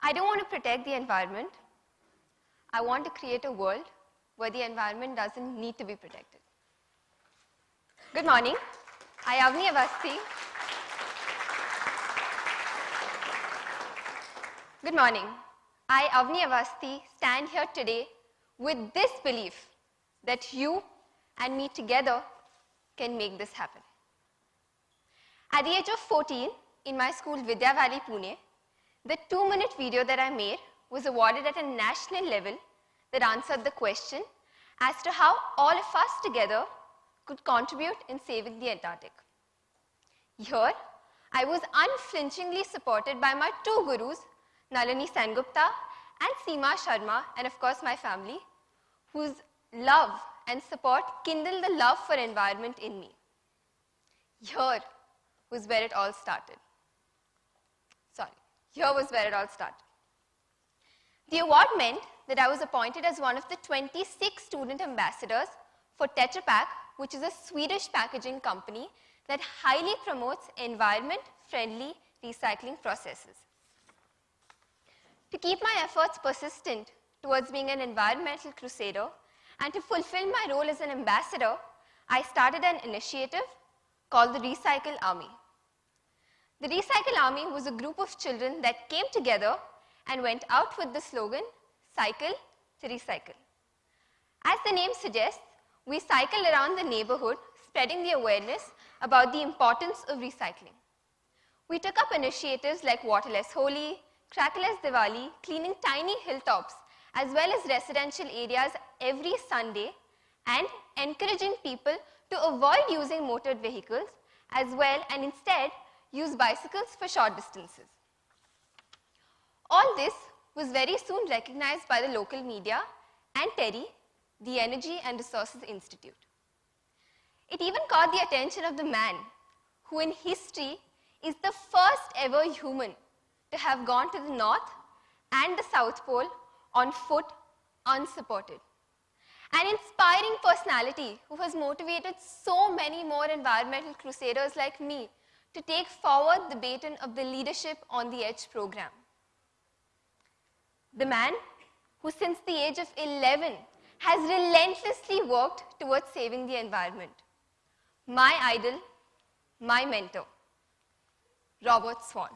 I don't want to protect the environment. I want to create a world where the environment doesn't need to be protected. Good morning. I, Avani Awasthee. Good morning. I, Avani Awasthee, stand here today with this belief that you and me together can make this happen. At the age of 14, in my school Vidya Valley, Pune, the 2-minute video that I made was awarded at a national level that answered the question as to how all of us together could contribute in saving the Antarctic. Here, I was unflinchingly supported by my two gurus, Nalini Sengupta and Seema Sharma, and of course my family, whose love and support kindled the love for environment in me. Here was where it all started. Here was where it all started. The award meant that I was appointed as one of the 26 student ambassadors for TETRAPAK, which is a Swedish packaging company that highly promotes environment-friendly recycling processes. To keep my efforts persistent towards being an environmental crusader and to fulfill my role as an ambassador, I started an initiative called the Recycle Army. The Recycle Army was a group of children that came together and went out with the slogan, "Cycle to Recycle." As the name suggests, we cycled around the neighborhood, spreading the awareness about the importance of recycling. We took up initiatives like Waterless Holi, Crackless Diwali, cleaning tiny hilltops, as well as residential areas every Sunday, and encouraging people to avoid using motored vehicles as well and instead use bicycles for short distances. All this was very soon recognized by the local media and TERI, the Energy and Resources Institute. It even caught the attention of the man who in history is the first ever human to have gone to the North and the South Pole on foot unsupported. An inspiring personality who has motivated so many more environmental crusaders like me to take forward the baton of the Leadership on the Edge program. The man who since the age of 11 has relentlessly worked towards saving the environment. My idol, my mentor, Robert Swan.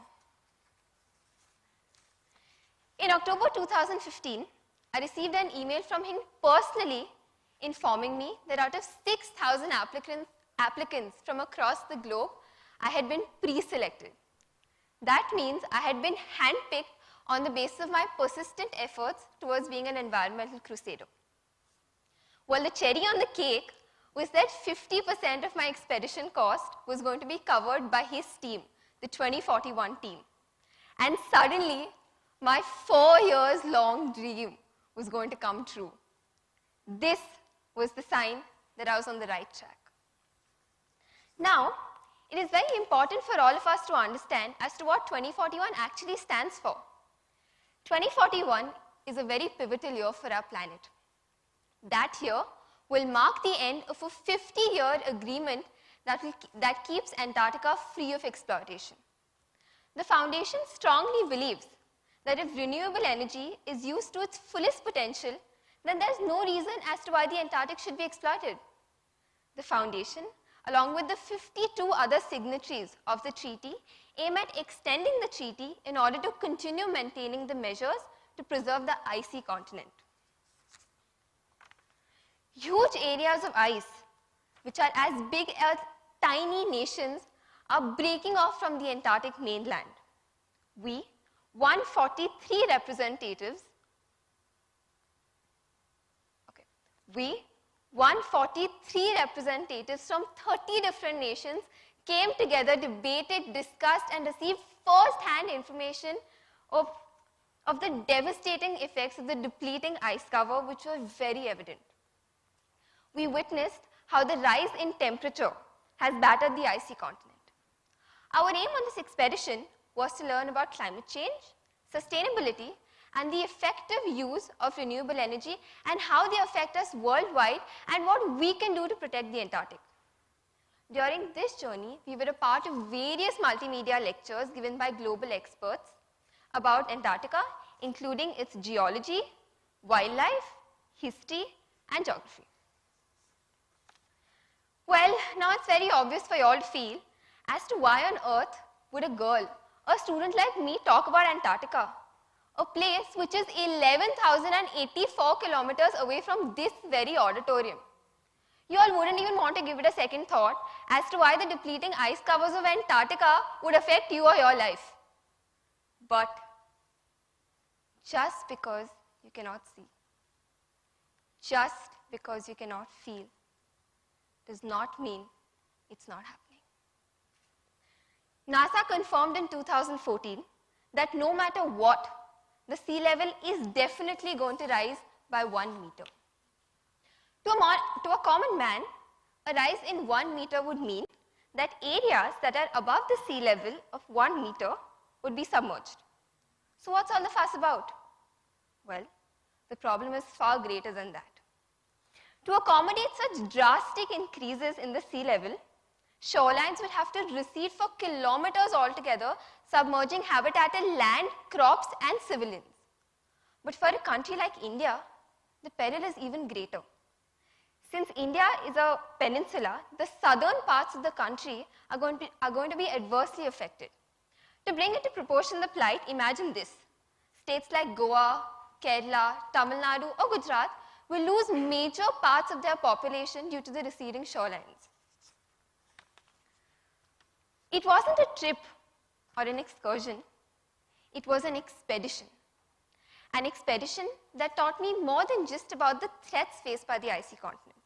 In October 2015, I received an email from him personally informing me that out of 6,000 applicants from across the globe, I had been pre-selected. That means I had been handpicked on the basis of my persistent efforts towards being an environmental crusader. Well, the cherry on the cake was that 50% of my expedition cost was going to be covered by his team, the 2041 team. And suddenly, my 4 years long dream was going to come true. This was the sign that I was on the right track. Now, it is very important for all of us to understand as to what 2041 actually stands for. 2041 is a very pivotal year for our planet. That year will mark the end of a 50-year agreement that keeps Antarctica free of exploitation. The Foundation strongly believes that if renewable energy is used to its fullest potential, then there's no reason as to why the Antarctic should be exploited. The Foundation, along with the 52 other signatories of the treaty, aim at extending the treaty in order to continue maintaining the measures to preserve the icy continent. Huge areas of ice, which are as big as tiny nations, are breaking off from the Antarctic mainland. We, 143 representatives, from 30 different nations came together, debated, discussed, and received first-hand information of the devastating effects of the depleting ice cover, which were very evident. We witnessed how the rise in temperature has battered the icy continent. Our aim on this expedition was to learn about climate change, sustainability, and the effective use of renewable energy and how they affect us worldwide and what we can do to protect the Antarctic. During this journey, we were a part of various multimedia lectures given by global experts, about Antarctica, including its geology, wildlife, history, and geography. Well, now it's very obvious for you all to feel as to why on earth would a girl, a student like me, talk about Antarctica, a place which is 11,084 kilometers away from this very auditorium. You all wouldn't even want to give it a second thought as to why the depleting ice covers of Antarctica would affect you or your life. But just because you cannot see, just because you cannot feel, does not mean it's not happening. NASA confirmed in 2014 that no matter what, the sea level is definitely going to rise by 1 meter. To a common man, a rise in 1 meter would mean that areas that are above the sea level of 1 meter would be submerged. So what's all the fuss about? Well, the problem is far greater than that. To accommodate such drastic increases in the sea level, shorelines would have to recede for kilometers altogether, submerging habitated land, crops, and civilians. But for a country like India, the peril is even greater. Since India is a peninsula, the southern parts of the country are going to be adversely affected. To bring it to proportion the plight, imagine this. States like Goa, Kerala, Tamil Nadu, or Gujarat will lose major parts of their population due to the receding shorelines. It wasn't a trip or an excursion, it was an expedition. An expedition that taught me more than just about the threats faced by the icy continent.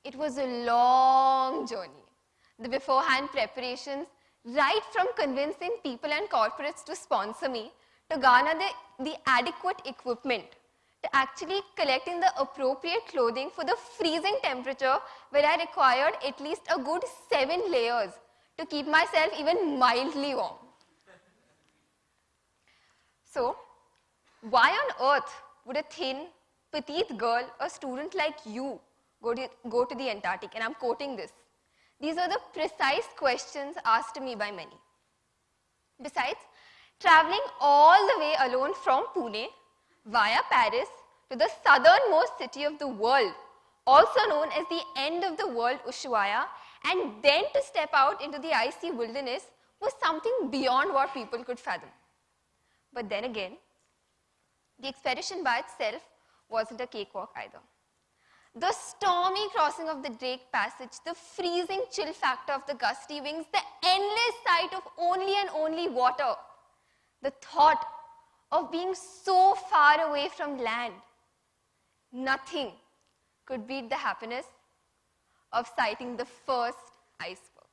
It was a long journey. The beforehand preparations, right from convincing people and corporates to sponsor me, to garner the adequate equipment, to actually collecting the appropriate clothing for the freezing temperature where I required at least a good 7 layers to keep myself even mildly warm. So, why on earth would a thin, petite girl, a student like you, go to the Antarctic? And I'm quoting this. These are the precise questions asked to me by many. Besides, traveling all the way alone from Pune via Paris to the southernmost city of the world, also known as the end of the world, Ushuaia, and then to step out into the icy wilderness was something beyond what people could fathom. But then again, the expedition by itself wasn't a cakewalk either. The stormy crossing of the Drake Passage, the freezing chill factor of the gusty winds, the endless sight of only and only water, the thought of being so far away from land, nothing could beat the happiness of sighting the first iceberg.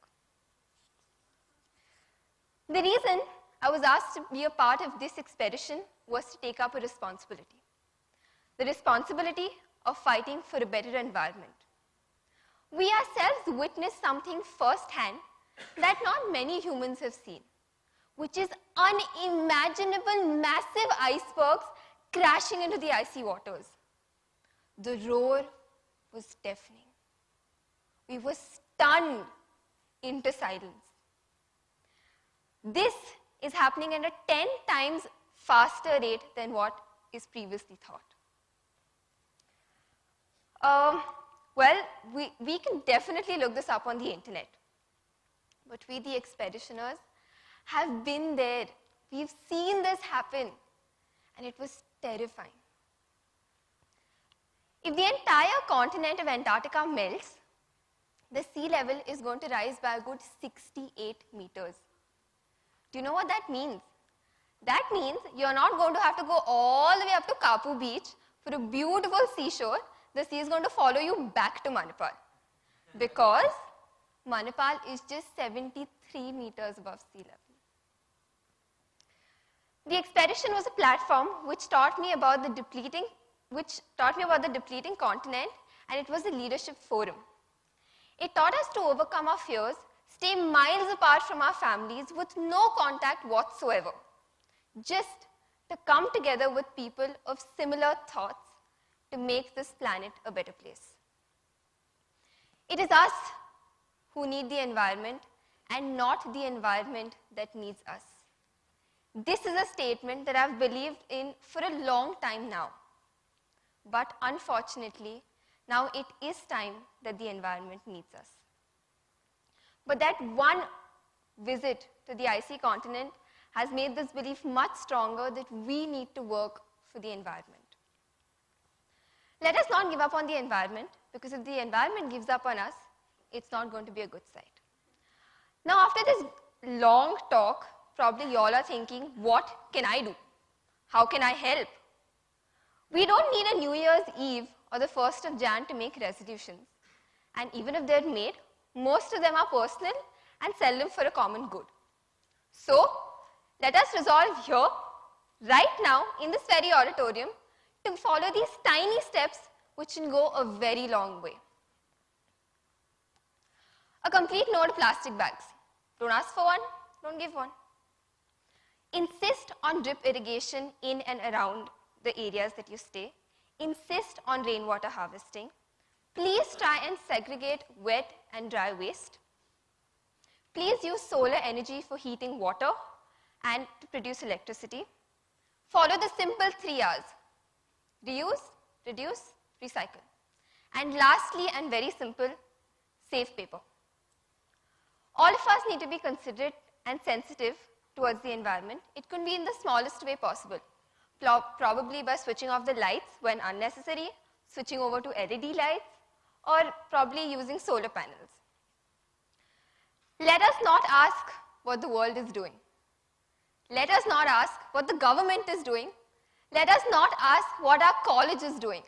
The reason I was asked to be a part of this expedition was to take up a responsibility. The responsibility of fighting for a better environment. We ourselves witnessed something firsthand that not many humans have seen, which is unimaginable massive icebergs crashing into the icy waters. The roar was deafening. We were stunned into silence. This is happening at a 10 times faster rate than what is previously thought. Well, we can definitely look this up on the internet. But we, the expeditioners, have been there. We've seen this happen. And it was terrifying. If the entire continent of Antarctica melts, the sea level is going to rise by a good 68 meters. Do you know what that means? That means you're not going to have to go all the way up to Kapu Beach for a beautiful seashore. The sea is going to follow you back to Manipal. Because Manipal is just 73 meters above sea level. The expedition was a platform which taught me about the depleting continent, and it was a leadership forum. It taught us to overcome our fears, stay miles apart from our families with no contact whatsoever, just to come together with people of similar thoughts to make this planet a better place. It is us who need the environment and not the environment that needs us. This is a statement that I've believed in for a long time now. But unfortunately, now it is time that the environment needs us. But that one visit to the icy continent has made this belief much stronger that we need to work for the environment. Let us not give up on the environment, because if the environment gives up on us, it's not going to be a good sight. Now, after this long talk, probably you all are thinking, what can I do? How can I help? We don't need a New Year's Eve or the 1st of Jan to make resolutions. And even if they're made, most of them are personal and seldom for a common good. So, let us resolve here, right now, in this very auditorium, to follow these tiny steps which can go a very long way. A complete no to plastic bags. Don't ask for one, don't give one. Insist on drip irrigation in and around the areas that you stay. Insist on rainwater harvesting. Please try and segregate wet and dry waste. Please use solar energy for heating water and to produce electricity. Follow the simple 3 R's. Reuse, reduce, recycle. And lastly, and very simple, save paper. All of us need to be considerate and sensitive towards the environment. It could be in the smallest way possible. Probably by switching off the lights when unnecessary, switching over to LED lights, or probably using solar panels. Let us not ask what the world is doing. Let us not ask what the government is doing. Let us not ask what our college is doing.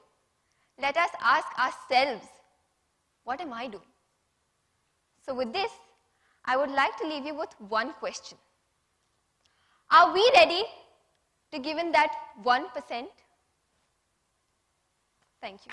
Let us ask ourselves, what am I doing? So with this, I would like to leave you with one question. Are we ready to give in that 1%? Thank you.